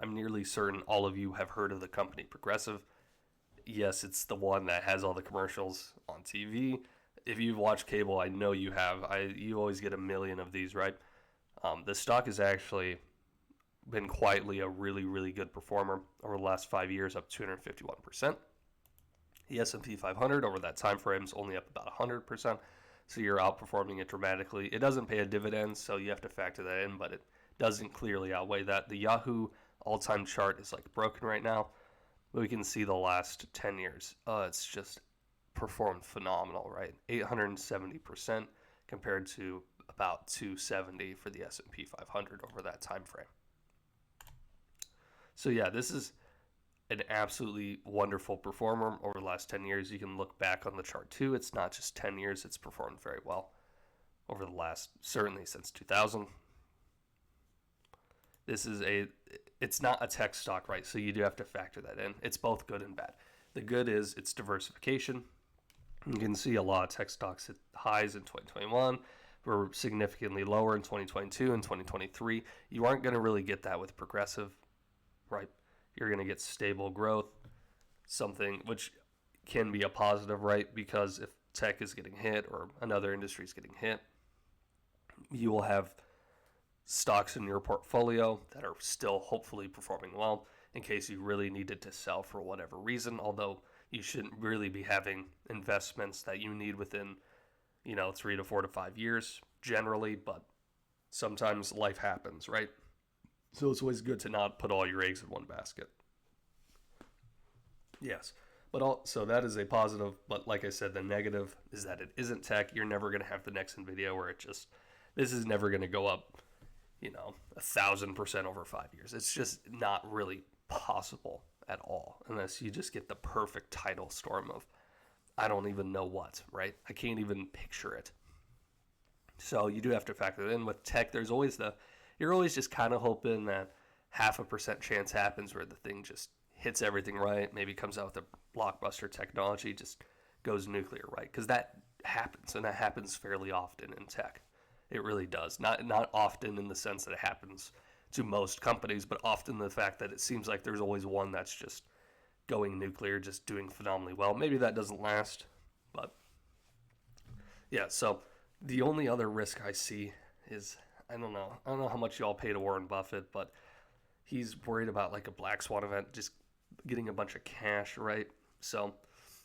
I'm nearly certain all of you have heard of the company Progressive. Yes, it's the one that has all the commercials on TV. If you've watched cable, I know you have. You always get a million of these, right? The stock has actually been quietly a really, really good performer over the last 5 years, up 251%. The S&P 500 over that time frame is only up about 100%, so you're outperforming it dramatically. It doesn't pay a dividend, so you have to factor that in, but it doesn't clearly outweigh that. The Yahoo all-time chart is like broken right now, but we can see the last 10 years. It's just performed phenomenal, right? 870% compared to about 270 for the S&P 500 over that time frame. So yeah, this is an absolutely wonderful performer over the last 10 years. You can look back on the chart too. It's not just 10 years. It's performed very well over the last, certainly since 2000. It's not a tech stock, right? So you do have to factor that in. It's both good and bad. The good is it's diversification. You can see a lot of tech stocks hit highs in 2021. Were significantly lower in 2022 and 2023. You aren't going to really get that with Progressive, right? You're going to get stable growth, something which can be a positive, right? Because if tech is getting hit or another industry is getting hit, you will have stocks in your portfolio that are still hopefully performing well in case you really needed to sell for whatever reason, although you shouldn't really be having investments that you need within 3 to 4 to 5 years generally, but sometimes life happens, right? So it's always good to not put all your eggs in one basket. Yes, but also that is a positive, but like I said, the negative is that it isn't tech. You're never going to have the next NVIDIA where this is never going to go up, 1,000% over 5 years. It's just not really possible at all unless you just get the perfect tidal storm of I don't even know what, right? I can't even picture it. So you do have to factor it in. With tech, you're always just kind of hoping that 0.5% chance happens where the thing just hits everything right, maybe comes out with a blockbuster technology, just goes nuclear, right? Because that happens, and that happens fairly often in tech. It really does. Not often in the sense that it happens to most companies, but often the fact that it seems like there's always one that's just going nuclear, just doing phenomenally well. Maybe that doesn't last, but yeah, so the only other risk I see is, I don't know how much y'all pay to Warren Buffett, but he's worried about like a black swan event, just getting a bunch of cash, right? So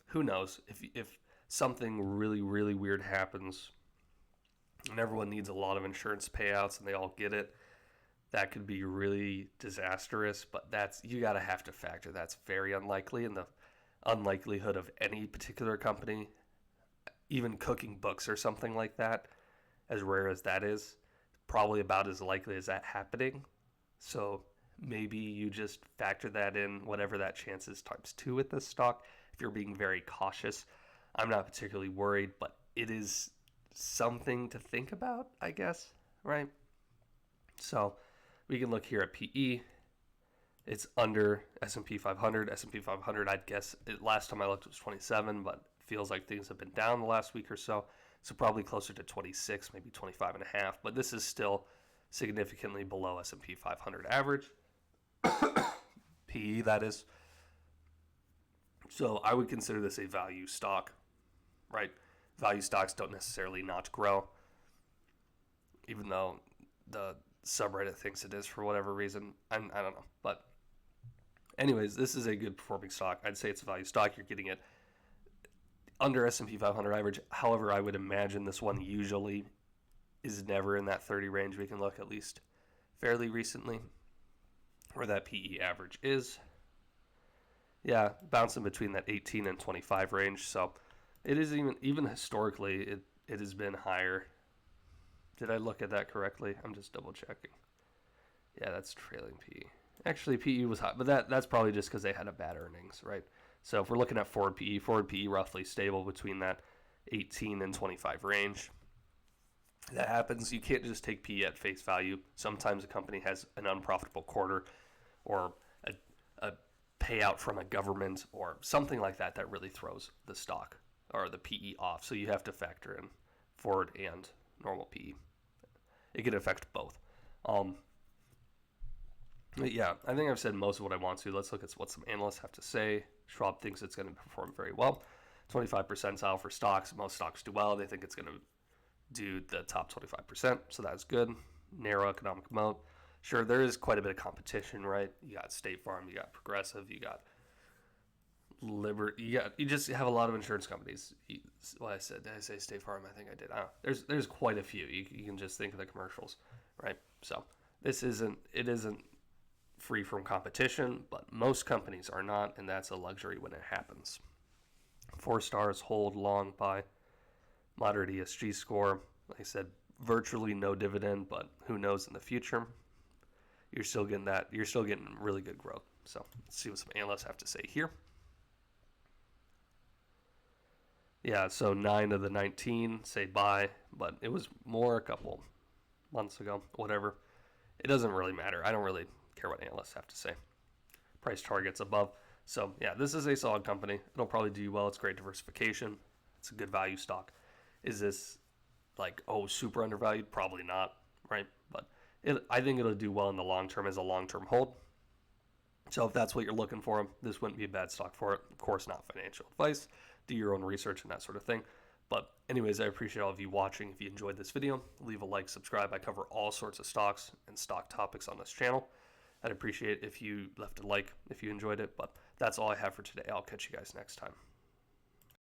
who knows if something really, really weird happens and everyone needs a lot of insurance payouts and they all get it, that could be really disastrous, but you got to have to factor that's very unlikely, and the unlikelihood of any particular company, even cooking books or something like that, as rare as that is, probably about as likely as that happening. So maybe you just factor that in, whatever that chance is, times 2 with this stock, if you're being very cautious. I'm not particularly worried, but it is something to think about, I guess, right? So we can look here at PE. It's under S&P 500. S&P 500, I'd guess, last time I looked, it was 27, but it feels like things have been down the last week or so. So probably closer to 26, maybe 25.5. But this is still significantly below S&P 500 average. PE, that is. So I would consider this a value stock, right? Value stocks don't necessarily not grow, even though the subreddit thinks it is for whatever reason. I don't know. But anyways, this is a good performing stock. I'd say it's a value stock. You're getting it under S&P 500 average. However, I would imagine this one usually is never in that 30 range. We can look at least fairly recently where that PE average is. Yeah, bouncing between that 18 and 25 range. So it is even historically, it has been higher. Did I look at that correctly? I'm just double checking. Yeah, that's trailing PE. Actually, PE was high, but that's probably just because they had a bad earnings, right? So if we're looking at forward PE roughly stable between that 18 and 25 range. That happens. You can't just take PE at face value. Sometimes a company has an unprofitable quarter or a payout from a government or something like that that really throws the stock or the PE off. So you have to factor in forward and normal PE. It can affect both. But yeah, I think I've said most of what I want to. Let's look at what some analysts have to say. Schwab thinks it's going to perform very well. 25 percentile for stocks. Most stocks do well. They think it's going to do the top 25%, so that's good. Narrow economic moat. Sure, there is quite a bit of competition, right? You got State Farm, you got Progressive, you got Liberty. You just have a lot of insurance companies. What I said, did I say State Farm? I think I did. I don't know. There's quite a few. You can just think of the commercials, right? So it isn't free from competition, but most companies are not, and that's a luxury when it happens. 4 stars, hold, long, buy, moderate ESG score. Like I said, virtually no dividend, but who knows in the future. You're still getting that. You're still getting really good growth. So let's see what some analysts have to say here. Yeah, so 9 of the 19 say buy, but it was more a couple months ago, whatever. It doesn't really matter. I don't really care what analysts have to say. Price targets above. So yeah, this is a solid company. It'll probably do well. It's great diversification. It's a good value stock. Is this like, super undervalued? Probably not, right? But I think it'll do well in the long term as a long-term hold. So if that's what you're looking for, this wouldn't be a bad stock for it. Of course, not financial advice. Do your own research and that sort of thing. But anyways, I appreciate all of you watching. If you enjoyed this video, leave a like, subscribe. I cover all sorts of stocks and stock topics on this channel. I'd appreciate if you left a like if you enjoyed it. But that's all I have for today. I'll catch you guys next time.